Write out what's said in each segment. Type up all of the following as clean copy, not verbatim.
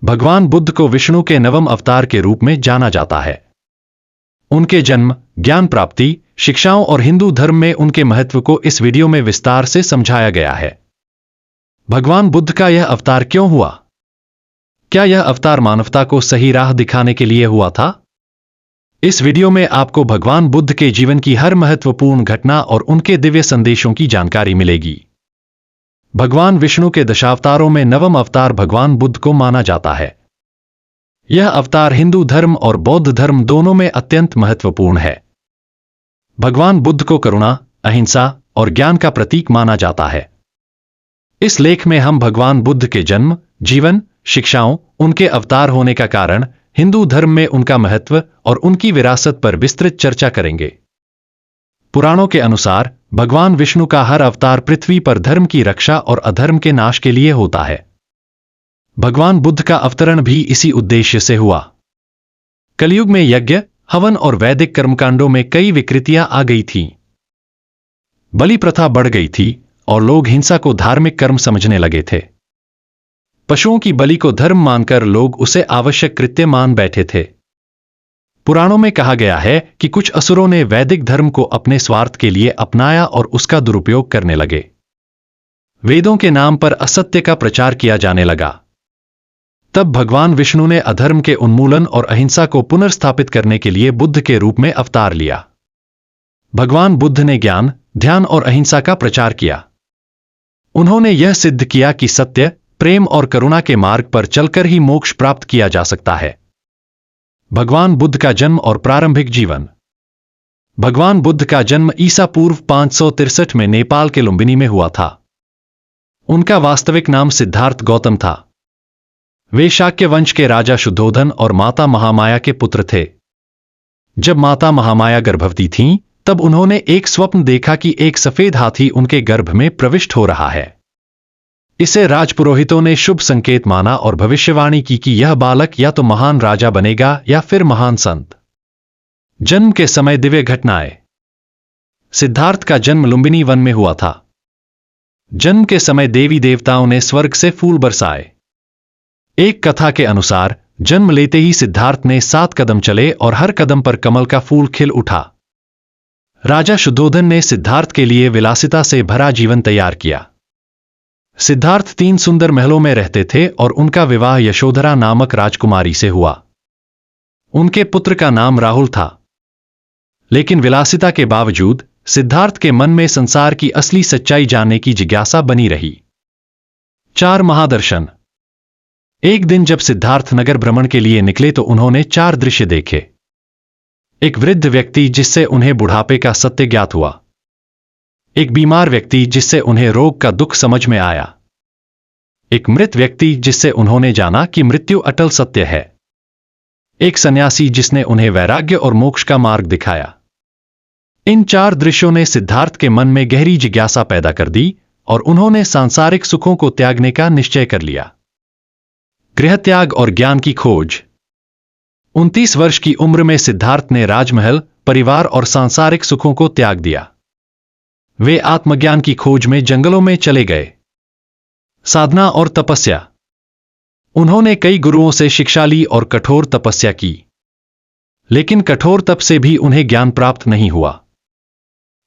भगवान बुद्ध को विष्णु के नवम अवतार के रूप में जाना जाता है। उनके जन्म, ज्ञान प्राप्ति, शिक्षाओं और हिंदू धर्म में उनके महत्व को इस वीडियो में विस्तार से समझाया गया है। भगवान बुद्ध का यह अवतार क्यों हुआ? क्या यह अवतार मानवता को सही राह दिखाने के लिए हुआ था? इस वीडियो में आपको भगवान बुद्ध के जीवन की हर महत्वपूर्ण घटना और उनके दिव्य संदेशों की जानकारी मिलेगी। भगवान विष्णु के दशावतारों में नवम अवतार भगवान बुद्ध को माना जाता है। यह अवतार हिंदू धर्म और बौद्ध धर्म दोनों में अत्यंत महत्वपूर्ण है। भगवान बुद्ध को करुणा, अहिंसा और ज्ञान का प्रतीक माना जाता है। इस लेख में हम भगवान बुद्ध के जन्म, जीवन, शिक्षाओं, उनके अवतार होने का कारण, हिंदू धर्म में उनका महत्व और उनकी विरासत पर विस्तृत चर्चा करेंगे। पुराणों के अनुसार भगवान विष्णु का हर अवतार पृथ्वी पर धर्म की रक्षा और अधर्म के नाश के लिए होता है। भगवान बुद्ध का अवतरण भी इसी उद्देश्य से हुआ। कलयुग में यज्ञ, हवन और वैदिक कर्मकांडों में कई विकृतियां आ गई थीं। बलि प्रथा बढ़ गई थी और लोग हिंसा को धार्मिक कर्म समझने लगे थे। पशुओं की बलि को धर्म मानकर लोग उसे आवश्यक कृत्य मान बैठे थे। पुराणों में कहा गया है कि कुछ असुरों ने वैदिक धर्म को अपने स्वार्थ के लिए अपनाया और उसका दुरुपयोग करने लगे। वेदों के नाम पर असत्य का प्रचार किया जाने लगा। तब भगवान विष्णु ने अधर्म के उन्मूलन और अहिंसा को पुनर्स्थापित करने के लिए बुद्ध के रूप में अवतार लिया। भगवान बुद्ध ने ज्ञान, ध्यान और अहिंसा का प्रचार किया। उन्होंने यह सिद्ध किया कि सत्य, प्रेम और करुणा के मार्ग पर चलकर ही मोक्ष प्राप्त किया जा सकता है। भगवान बुद्ध का जन्म और प्रारंभिक जीवन। भगवान बुद्ध का जन्म ईसा पूर्व 563 में नेपाल के लुम्बिनी में हुआ था। उनका वास्तविक नाम सिद्धार्थ गौतम था। वे शाक्य वंश के राजा शुद्धोधन और माता महामाया के पुत्र थे। जब माता महामाया गर्भवती थीं, तब उन्होंने एक स्वप्न देखा कि एक सफेद हाथी उनके गर्भ में प्रविष्ट हो रहा है। इसे राजपुरोहितों ने शुभ संकेत माना और भविष्यवाणी की कि यह बालक या तो महान राजा बनेगा या फिर महान संत। जन्म के समय दिव्य घटनाएं। सिद्धार्थ का जन्म लुम्बिनी वन में हुआ था। जन्म के समय देवी देवताओं ने स्वर्ग से फूल बरसाए। एक कथा के अनुसार जन्म लेते ही सिद्धार्थ ने 7 कदम चले और हर कदम पर कमल का फूल खिल उठा। राजा शुद्धोधन ने सिद्धार्थ के लिए विलासिता से भरा जीवन तैयार किया। सिद्धार्थ 3 सुंदर महलों में रहते थे और उनका विवाह यशोधरा नामक राजकुमारी से हुआ। उनके पुत्र का नाम राहुल था। लेकिन विलासिता के बावजूद सिद्धार्थ के मन में संसार की असली सच्चाई जानने की जिज्ञासा बनी रही। 4 महादर्शन। एक दिन जब सिद्धार्थ नगर भ्रमण के लिए निकले तो उन्होंने 4 दृश्य देखे। एक वृद्ध व्यक्ति जिससे उन्हें बुढ़ापे का सत्य ज्ञात हुआ। एक बीमार व्यक्ति जिससे उन्हें रोग का दुख समझ में आया। एक मृत व्यक्ति जिससे उन्होंने जाना कि मृत्यु अटल सत्य है। एक सन्यासी जिसने उन्हें वैराग्य और मोक्ष का मार्ग दिखाया। इन 4 दृश्यों ने सिद्धार्थ के मन में गहरी जिज्ञासा पैदा कर दी और उन्होंने सांसारिक सुखों को त्यागने का निश्चय कर लिया। गृहत्याग और ज्ञान की खोज। 29 वर्ष की उम्र में सिद्धार्थ ने राजमहल, परिवार और सांसारिक सुखों को त्याग दिया। वे आत्मज्ञान की खोज में जंगलों में चले गए। साधना और तपस्या। उन्होंने कई गुरुओं से शिक्षा ली और कठोर तपस्या की। लेकिन कठोर तप से भी उन्हें ज्ञान प्राप्त नहीं हुआ।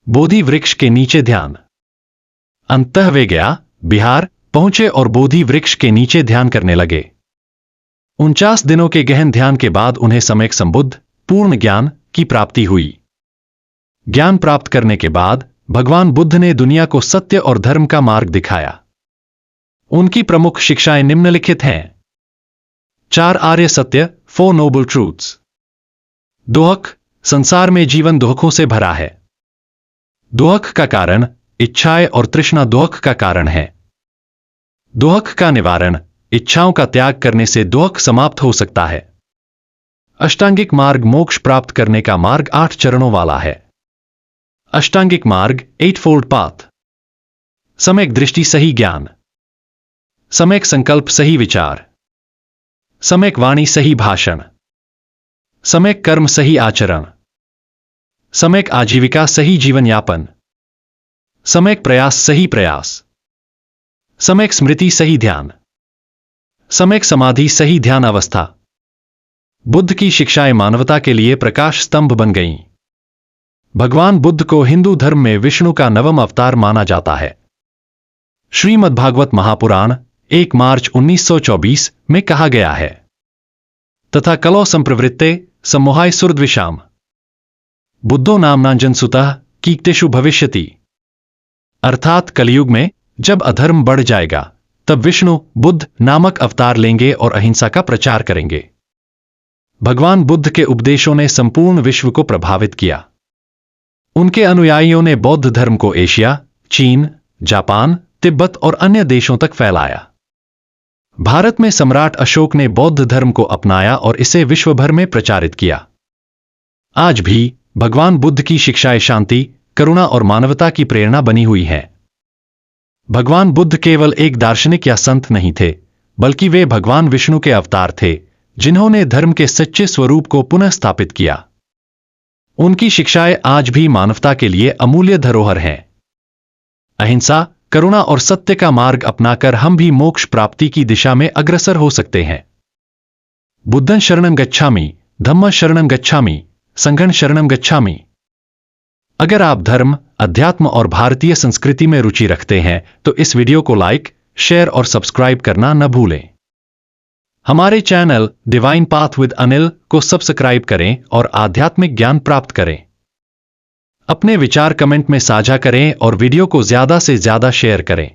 बोधि वृक्ष के नीचे ध्यान। अंततः वे गया बिहार पहुंचे और बोधि वृक्ष के नीचे ध्यान करने लगे। 49 दिनों के गहन ध्यान के बाद उन्हें सम्यक संबुद्ध, पूर्ण ज्ञान की प्राप्ति हुई। ज्ञान प्राप्त करने के बाद भगवान बुद्ध ने दुनिया को सत्य और धर्म का मार्ग दिखाया। उनकी प्रमुख शिक्षाएं निम्नलिखित हैं। 4 आर्य सत्य, 4 नोबल ट्रूथ्स। दोहक, संसार में जीवन दोहकों से भरा है। दोहक का कारण, इच्छाएं और तृष्णा दोहक का कारण है। दोहक का निवारण, इच्छाओं का त्याग करने से दोहक समाप्त हो सकता है। अष्टांगिक मार्ग मोक्ष प्राप्त करने का मार्ग 8 चरणों वाला है। अष्टांगिक मार्ग 8-fold पाथ। सम्यक दृष्टि सही ज्ञान। सम्यक संकल्प सही विचार। सम्यक वाणी सही भाषण। सम्यक कर्म सही आचरण। सम्यक आजीविका सही जीवन यापन। सम्यक प्रयास सही प्रयास। सम्यक स्मृति सही ध्यान। सम्यक समाधि, सही ध्यान अवस्था। बुद्ध की शिक्षाएं मानवता के लिए प्रकाश स्तंभ बन गईं। भगवान बुद्ध को हिंदू धर्म में विष्णु का नवम अवतार माना जाता है। श्रीमद्भागवत महापुराण 1 मार्च 1924 में कहा गया है, तथा कलो संप्रवृत्ते सम्मोहाय सुरद्विषाम बुद्धो नामनांजन सुतः कीक्तेषु भविष्यति। अर्थात कलयुग में जब अधर्म बढ़ जाएगा तब विष्णु बुद्ध नामक अवतार लेंगे और अहिंसा का प्रचार करेंगे। भगवान बुद्ध के उपदेशों ने संपूर्ण विश्व को प्रभावित किया। उनके अनुयायियों ने बौद्ध धर्म को एशिया, चीन, जापान, तिब्बत और अन्य देशों तक फैलाया। भारत में सम्राट अशोक ने बौद्ध धर्म को अपनाया और इसे विश्व भर में प्रचारित किया। आज भी भगवान बुद्ध की शिक्षाएं शांति, करुणा और मानवता की प्रेरणा बनी हुई हैं। भगवान बुद्ध केवल एक दार्शनिक या संत नहीं थे, बल्कि वे भगवान विष्णु के अवतार थे, जिन्होंने धर्म के सच्चे स्वरूप को पुनः स्थापित किया। उनकी शिक्षाएं आज भी मानवता के लिए अमूल्य धरोहर हैं। अहिंसा, करुणा और सत्य का मार्ग अपनाकर हम भी मोक्ष प्राप्ति की दिशा में अग्रसर हो सकते हैं। बुद्धं शरणं गच्छामि, धम्मं शरणं गच्छामि, संघं शरणं गच्छामि। अगर आप धर्म, अध्यात्म और भारतीय संस्कृति में रुचि रखते हैं तो इस वीडियो को लाइक, शेयर और सब्सक्राइब करना न भूलें। हमारे channel divine path with Anil को सब्सक्राइब करें और आध्यात्मिक ज्ञान प्राप्त करें। अपने विचार कमेंट में साझा करें और वीडियो को ज्यादा से ज्यादा शेयर करें।